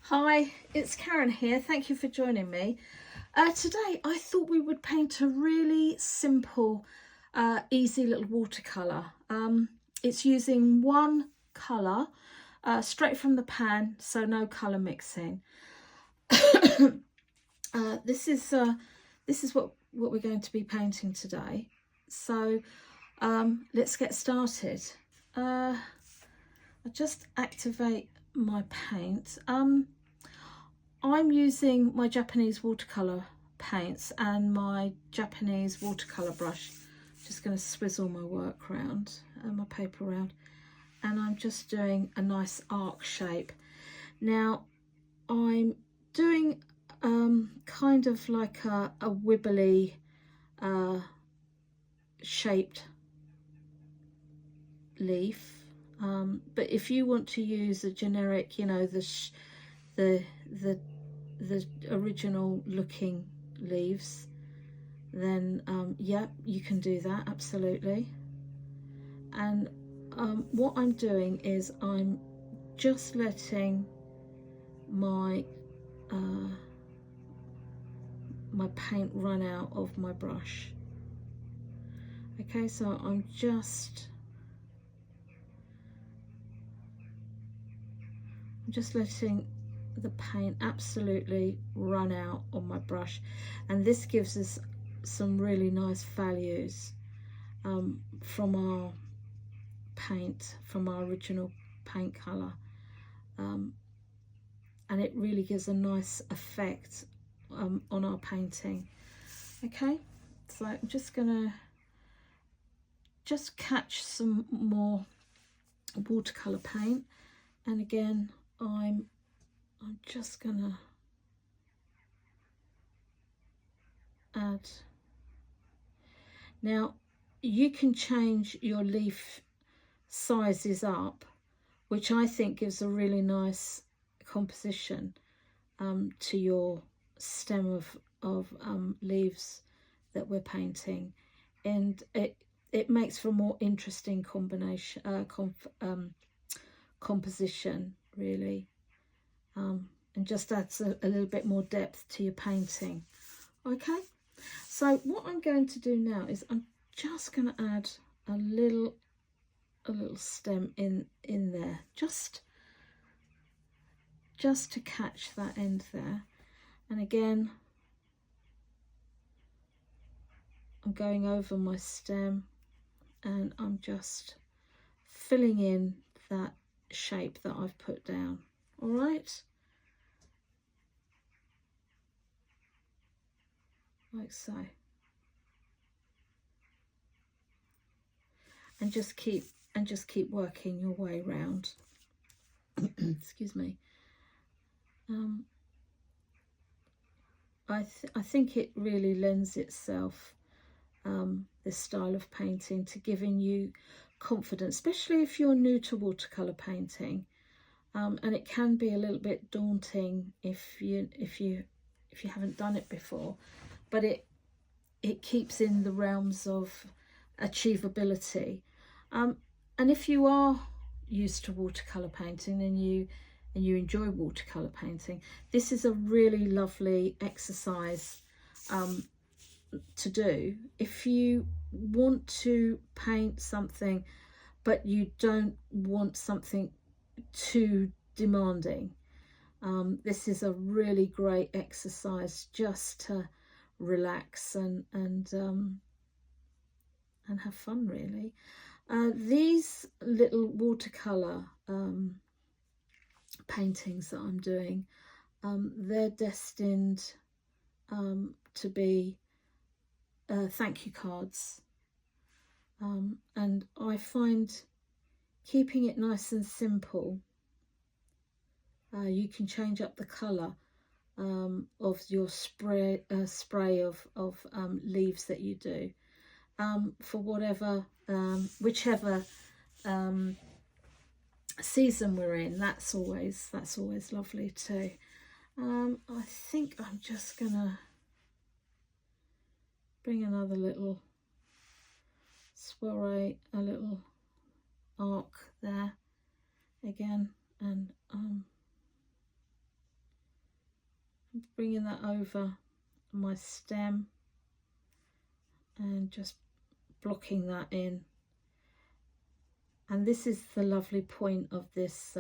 Hi, it's Karen here. Thank you for joining me. Today I thought we would paint a really simple, easy little watercolour. It's using one colour straight from the pan, so no colour mixing. This is what we're going to be painting today. So let's get started. I'll just activate my paint. I'm using my Japanese watercolour paints and my Japanese watercolour brush. Just going to swizzle my work around, my paper around, and I'm just doing a nice arc shape. Now I'm doing kind of like a wibbly shaped leaf, but if you want to use a generic, you know, the original looking leaves, then yeah, you can do that, absolutely. And what I'm doing is I'm just letting my my paint run out of my brush. Okay, so I'm just letting the paint absolutely run out on my brush, and this gives us some really nice values from our paint, from our original paint colour, and it really gives a nice effect on our painting. Okay, so I'm just gonna catch some more watercolour paint, and again I'm just gonna add. Now you can change your leaf sizes up, which I think gives a really nice composition to your stem of leaves that we're painting, and it makes for a more interesting combination composition, really, and just adds a little bit more depth to your painting. Okay, so what I'm going to do now is I'm just going to add a little stem in there, just to catch that end there. And again, I'm going over my stem and I'm just filling in that shape that I've put down. All right, like so, and just keep working your way round. Excuse me. I think it really lends itself, this style of painting, to giving you confidence, especially if you're new to watercolour painting, and it can be a little bit daunting if you haven't done it before, but it keeps in the realms of achievability, and if you are used to watercolour painting and you enjoy watercolour painting, this is a really lovely exercise to do. If you want to paint something but you don't want something too demanding, this is a really great exercise just to relax and have fun, really. These little watercolour paintings that I'm doing, they're destined to be thank you cards, and I find keeping it nice and simple, you can change up the colour of your spray of leaves that you do, for whatever whichever season we're in. That's always lovely too. I think I'm just gonna bring another little soiree, a little arc there again, and bringing that over my stem and just blocking that in. And this is the lovely point of this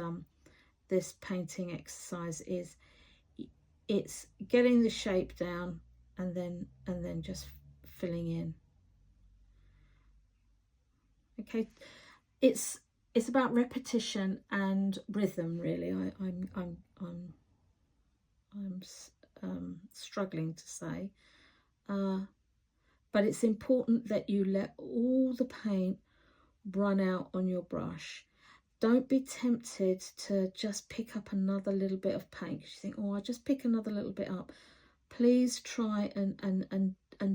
this painting exercise, is it's getting the shape down and then just filling in. Okay, it's about repetition and rhythm, really. I'm struggling to say, but it's important that you let all the paint run out on your brush. Don't be tempted to just pick up another little bit of paint because you think, oh, I'll just pick another little bit up. Please try and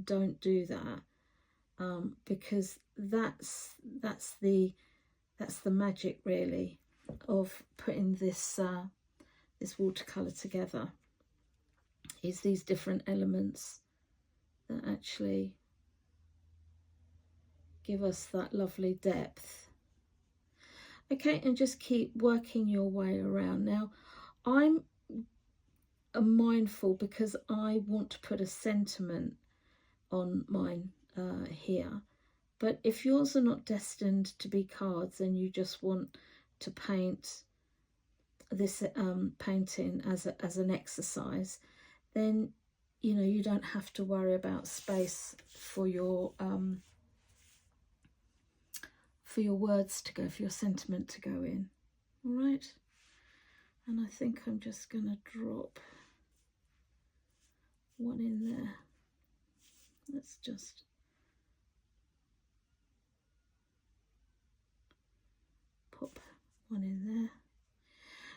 don't do that, because that's the magic, really, of putting this this watercolor together, is these different elements that actually give us that lovely depth. Okay, and just keep working your way around. Now, I'm mindful because I want to put a sentiment on mine here. But if yours are not destined to be cards and you just want to paint this painting as an exercise, then you don't have to worry about space for your words to go, for your sentiment to go in. All right, and I think I'm just going to drop one in there. Let's just pop one in there.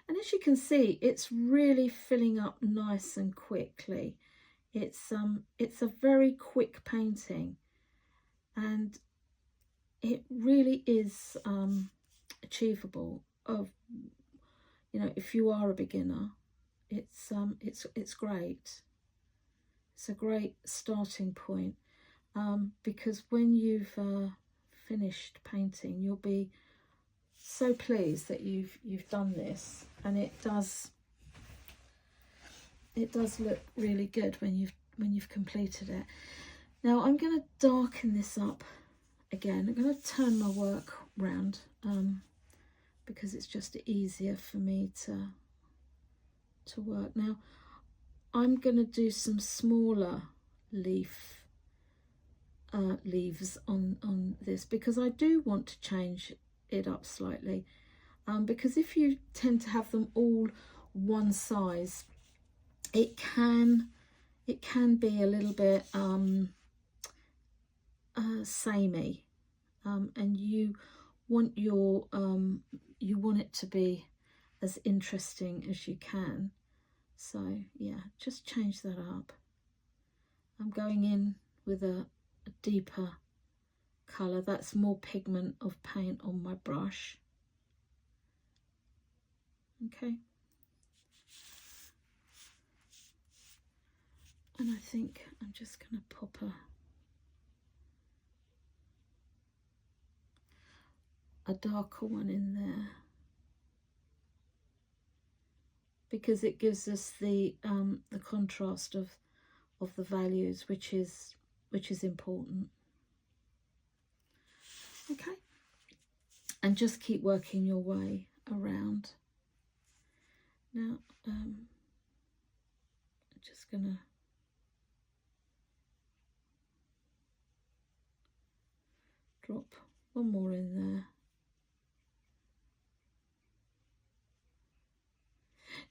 And as you can see, it's really filling up nice and quickly. It's a very quick painting, and it really is achievable. Of if you are a beginner, it's great. It's a great starting point, because when you've finished painting, you'll be so pleased that you've done this, and it does look really good when you've completed it. Now I'm going to darken this up again. I'm going to turn my work round because it's just easier for me to work. Now I'm going to do some smaller leaves on this, because I do want to change it up slightly, because if you tend to have them all one size, it can be a little bit samey, and you want it to be as interesting as you can. So yeah, just change that up. I'm going in with a deeper colour. That's more pigment of paint on my brush. Okay. And I think I'm just going to pop a darker one in there, because it gives us the contrast of the values, which is important. Okay, and just keep working your way around. Now I'm just gonna drop one more in there.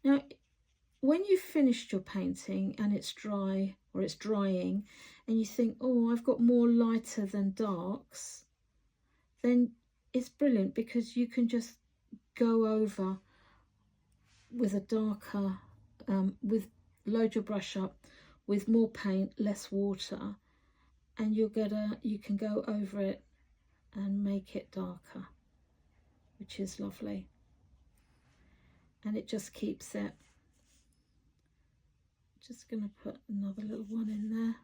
Now, when you've finished your painting and it's dry, or it's drying, and you think, oh, I've got more lighter than darks, then it's brilliant, because you can just go over with a darker, load your brush up with more paint, less water, and you can go over it and make it darker, which is lovely. And it just keeps it. Just going to put another little one in there.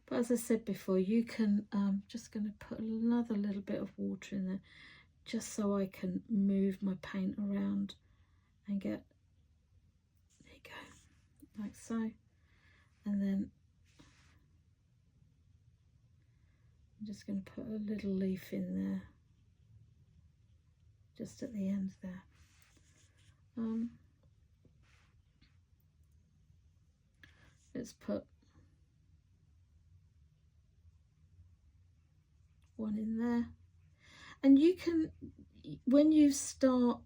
But as I said before, you can, just going to put another little bit of water in there, just so I can move my paint around and get, there you go, like so, and then I'm just going to put a little leaf in there, just at the end there. Let's put one in there, and you can, when you start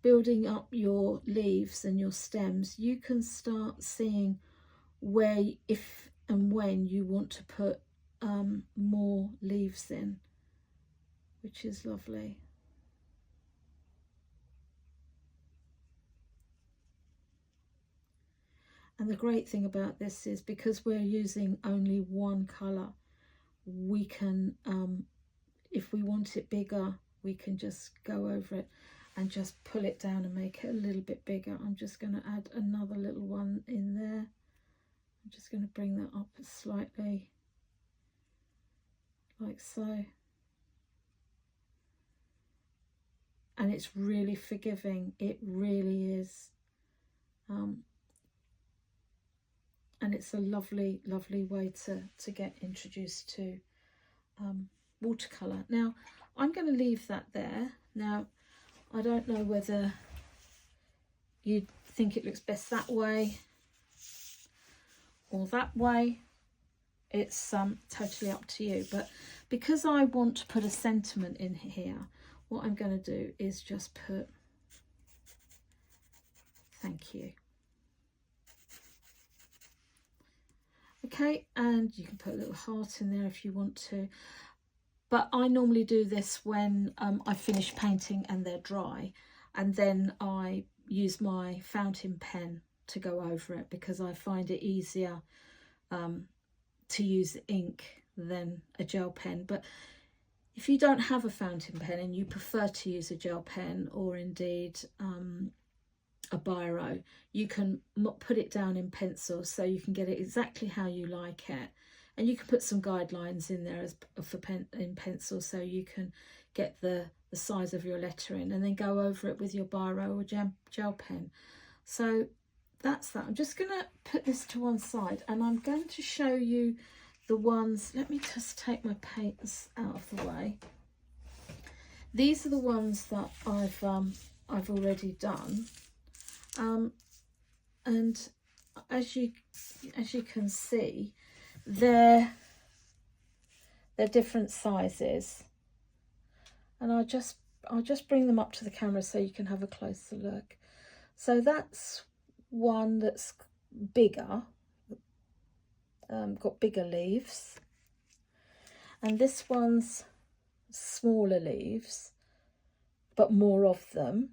building up your leaves and your stems, you can start seeing where, if and when you want to put more leaves in, which is lovely. And the great thing about this is, because we're using only one colour, we can, if we want it bigger, we can just go over it and just pull it down and make it a little bit bigger. I'm just going to add another little one in there. I'm just going to bring that up slightly, like so. And it's really forgiving, it really is. And it's a lovely, lovely way to get introduced to watercolour. Now, I'm going to leave that there. Now, I don't know whether you think it looks best that way or that way. It's totally up to you. But because I want to put a sentiment in here, what I'm going to do is just put thank you. Okay, and you can put a little heart in there if you want to. But I normally do this when I finish painting and they're dry, and then I use my fountain pen to go over it, because I find it easier to use ink than a gel pen. But if you don't have a fountain pen and you prefer to use a gel pen, or indeed a biro, you can put it down in pencil so you can get it exactly how you like it. And you can put some guidelines in there in pencil, so you can get the size of your letter in, and then go over it with your biro or gel pen. So that's that. I'm just going to put this to one side, and I'm going to show you the ones. Let me just take my paints out of the way. These are the ones that I've already done, and as you can see, they're different sizes, and I'll just bring them up to the camera so you can have a closer look. So that's one that's bigger, got bigger leaves, and this one's smaller leaves but more of them,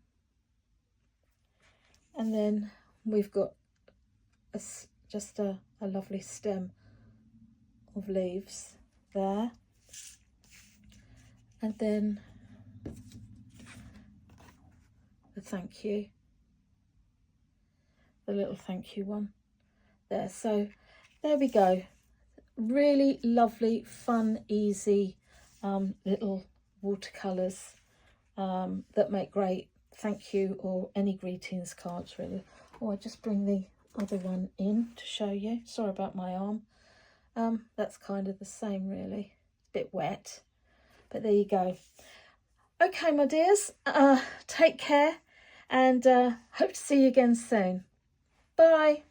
and then we've got just a lovely stem of leaves there, and then the thank you, the little thank you one there. So there we go, really lovely, fun, easy little watercolours that make great thank you or any greetings cards, really. Oh, I just bring the other one in to show you. Sorry about my arm. That's kind of the same, really. A bit wet, but there you go. Okay, my dears, take care, and hope to see you again soon. Bye.